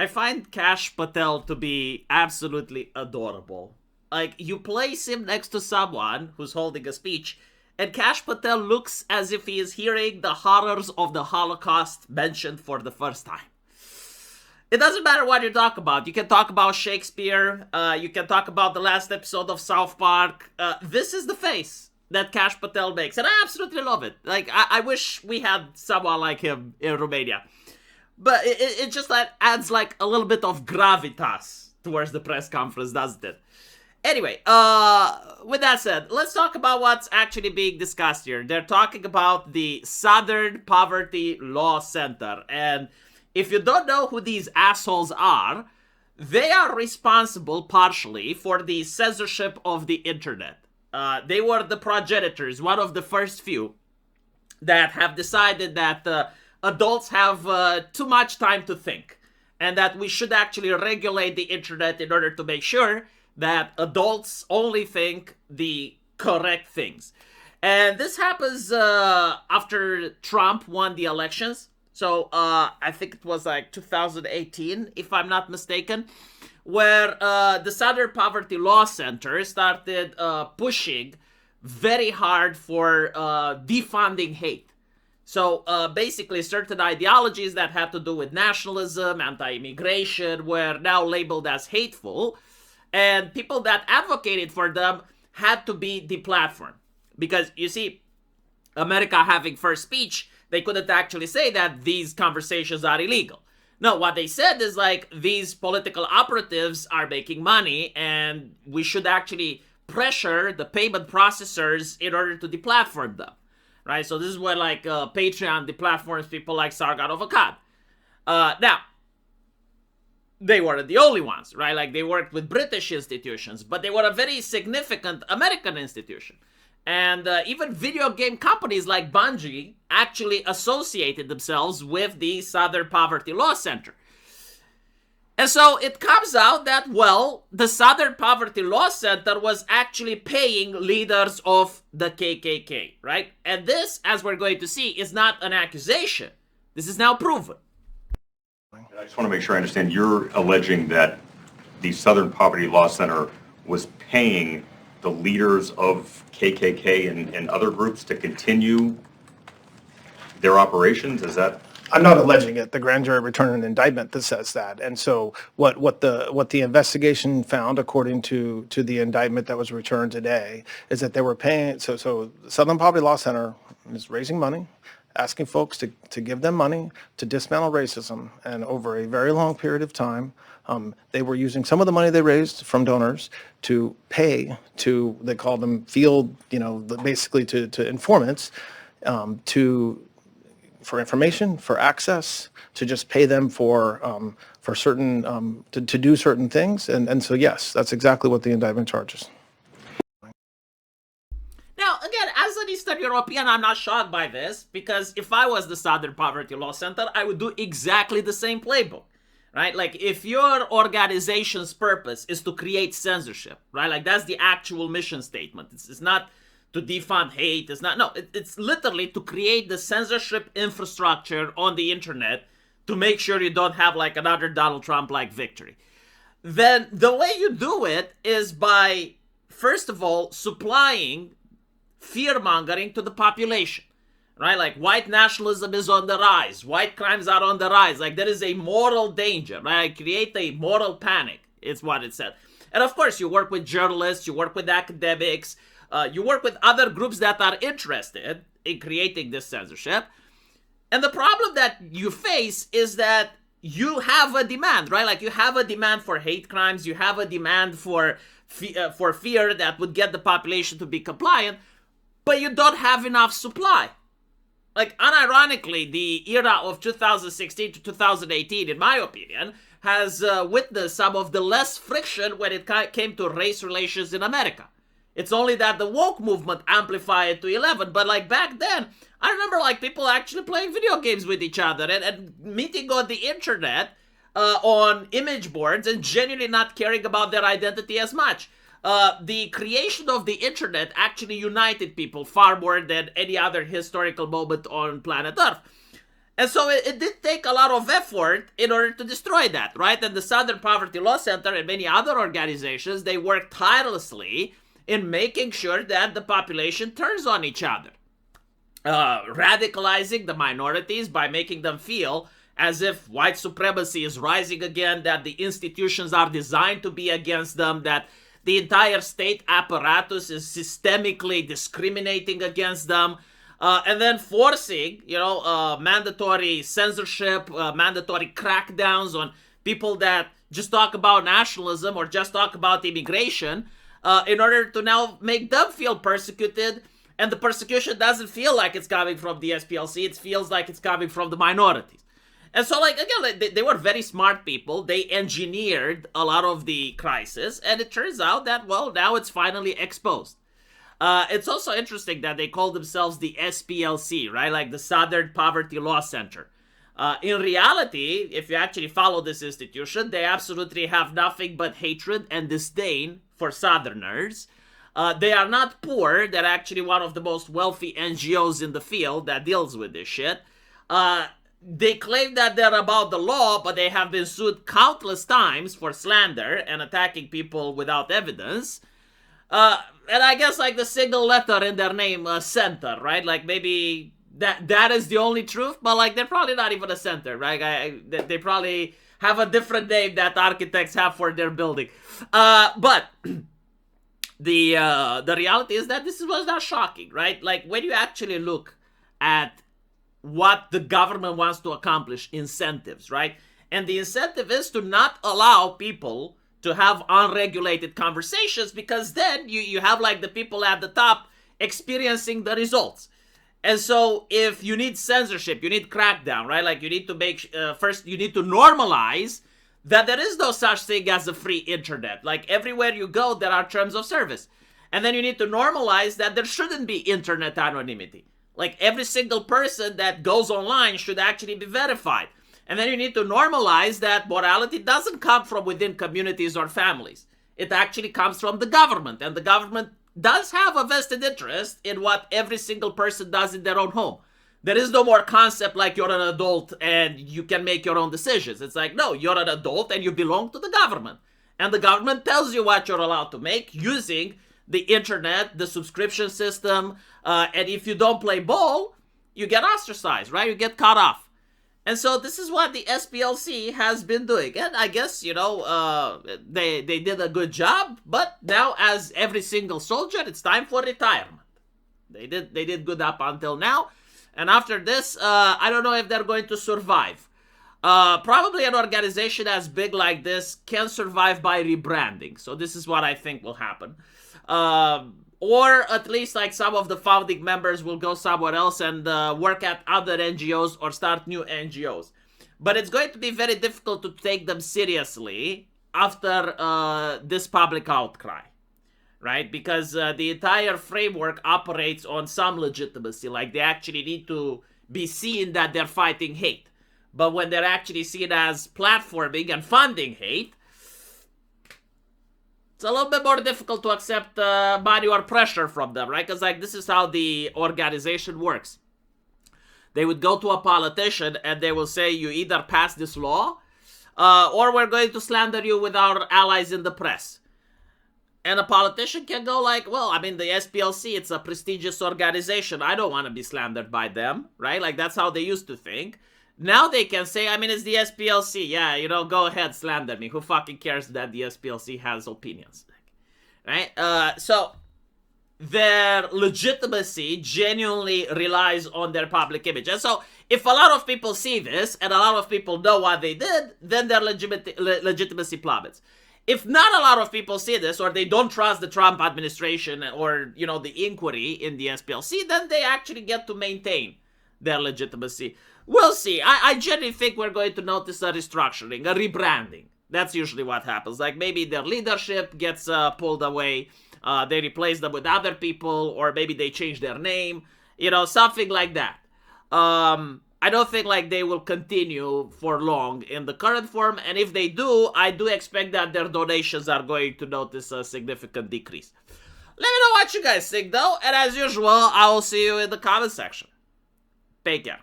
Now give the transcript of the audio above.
I find Kash Patel to be absolutely adorable. Like, you place him next to someone who's holding a speech, and Kash Patel looks as if he is hearing the horrors of the Holocaust mentioned for the first time. It doesn't matter what you talk about. You can talk about Shakespeare. You can talk about the last episode of South Park. This is the face that Kash Patel makes, and I absolutely love it. Like, I wish we had someone like him in Romania. But it just adds like a little bit of gravitas towards the press conference, doesn't it? Anyway, with that said, let's talk about what's actually being discussed here. They're talking about the Southern Poverty Law Center, and if you don't know who these assholes are, they are responsible partially for the censorship of the internet. They were the progenitors, one of the first few, that have decided that adults have too much time to think, and that we should actually regulate the internet in order to make sure that adults only think the correct things. And this happens after Trump won the elections. So I think it was like 2018, if I'm not mistaken, where the Southern Poverty Law Center started pushing very hard for defunding hate. So basically certain ideologies that had to do with nationalism, anti-immigration were now labeled as hateful, and people that advocated for them had to be deplatformed. Because, you see, America having first speech, they couldn't actually say that these conversations are illegal. No, what they said is like, these political operatives are making money and we should actually pressure the payment processors in order to deplatform them. Right? So this is where like Patreon deplatforms people like Sargon of Akkad. Now, they weren't the only ones, right? Like they worked with British institutions, but they were a very significant American institution. And even video game companies like Bungie actually associated themselves with the Southern Poverty Law Center. And so it comes out that, well, the Southern Poverty Law Center was actually paying leaders of the KKK, right? And this, as we're going to see, is not an accusation. This is now proven. I just want to make sure I understand. You're alleging that the Southern Poverty Law Center was paying the leaders of KKK and other groups to continue their operations? Is that? I'm not alleging it. The grand jury returned an indictment that says that. And so what the investigation found, according to the indictment that was returned today, is that they were paying. So the Southern Poverty Law Center is raising money, asking folks to give them money to dismantle racism. And over a very long period of time, they were using some of the money they raised from donors to pay to, they call them field, basically to informants, for information, for access, to just pay them for certain, to do certain things. And so, yes, that's exactly what the indictment charges. Now, again, as an Eastern European, I'm not shocked by this, because if I was the Southern Poverty Law Center, I would do exactly the same playbook, right? Like, if your organization's purpose is to create censorship, right? Like, that's the actual mission statement. It's not to defund hate. It's not, no, it's literally to create the censorship infrastructure on the internet to make sure you don't have, like, another Donald Trump-like victory. Then the way you do it is by, first of all, supplying fear-mongering to the population, right? Like, white nationalism is on the rise. White crimes are on the rise. Like, there is a moral danger, right? Create a moral panic, is what it said. And of course, you work with journalists, you work with academics, you work with other groups that are interested in creating this censorship. And the problem that you face is that you have a demand, right? Like, you have a demand for hate crimes. You have a demand for fear that would get the population to be compliant, but you don't have enough supply. Like, unironically, the era of 2016 to 2018, in my opinion, has witnessed some of the less friction when it came to race relations in America. It's only that the woke movement amplified it to 11, but like back then, I remember like people actually playing video games with each other and meeting on the internet on image boards and genuinely not caring about their identity as much. The creation of the internet actually united people far more than any other historical moment on planet Earth. And so it did take a lot of effort in order to destroy that, right? And the Southern Poverty Law Center and many other organizations, they work tirelessly in making sure that the population turns on each other. Radicalizing the minorities by making them feel as if white supremacy is rising again, that the institutions are designed to be against them, that the entire state apparatus is systemically discriminating against them. And then forcing, mandatory censorship, mandatory crackdowns on people that just talk about nationalism or just talk about immigration, in order to now make them feel persecuted. And the persecution doesn't feel like it's coming from the SPLC, it feels like it's coming from the minorities. And so, again, they were very smart people. They engineered a lot of the crisis, and it turns out that, well, now it's finally exposed. It's also interesting that they call themselves the SPLC, right? Like the Southern Poverty Law Center. In reality, if you actually follow this institution, they absolutely have nothing but hatred and disdain for Southerners. They are not poor. They're actually one of the most wealthy NGOs in the field that deals with this shit. They claim that they're about the law, but they have been sued countless times for slander and attacking people without evidence. And I guess the single letter in their name, center, right? Maybe that is the only truth, but they're probably not even a center, right? They probably have a different name that architects have for their building. But the reality is that this was not shocking, right? When you actually look at what the government wants to accomplish, incentives, right? And the incentive is to not allow people to have unregulated conversations, because then you have the people at the top experiencing the results. And so if you need censorship, you need crackdown, right? You need to make, first you need to normalize that there is no such thing as a free internet. Everywhere you go, there are terms of service. And then you need to normalize that there shouldn't be internet anonymity. Every single person that goes online should actually be verified. And then you need to normalize that morality doesn't come from within communities or families. It actually comes from the government. And the government does have a vested interest in what every single person does in their own home. There is no more concept you're an adult and you can make your own decisions. It's no, you're an adult and you belong to the government. And the government tells you what you're allowed to make using the internet, the subscription system, and if you don't play ball, you get ostracized, right? You get cut off. And so this is what the SPLC has been doing. And I guess, they did a good job, but now as every single soldier, it's time for retirement. They did good up until now. And after this, I don't know if they're going to survive. Probably an organization as big like this can survive by rebranding. So this is what I think will happen. Or at least some of the founding members will go somewhere else and work at other NGOs or start new NGOs. But it's going to be very difficult to take them seriously after this public outcry, right? Because the entire framework operates on some legitimacy. They actually need to be seen that they're fighting hate. But when they're actually seen as platforming and funding hate, it's a little bit more difficult to accept money or pressure from them, right? Because this is how the organization works. They would go to a politician and they will say, you either pass this law or we're going to slander you with our allies in the press. And a politician can go the SPLC, it's a prestigious organization. I don't want to be slandered by them, right? That's how they used to think. Now they can say, it's the SPLC. Yeah, go ahead, slander me. Who fucking cares that the SPLC has opinions? Right? So their legitimacy genuinely relies on their public image. And so if a lot of people see this and a lot of people know what they did, then their legitimacy plummets. If not a lot of people see this, or they don't trust the Trump administration or, the inquiry in the SPLC, then they actually get to maintain their legitimacy. We'll see. I genuinely think we're going to notice a restructuring, a rebranding. That's usually what happens. Maybe their leadership gets pulled away. They replace them with other people, or maybe they change their name. Something like that. I don't think they will continue for long in the current form. And if they do, I do expect that their donations are going to notice a significant decrease. Let me know what you guys think, though. And as usual, I will see you in the comment section. Take care.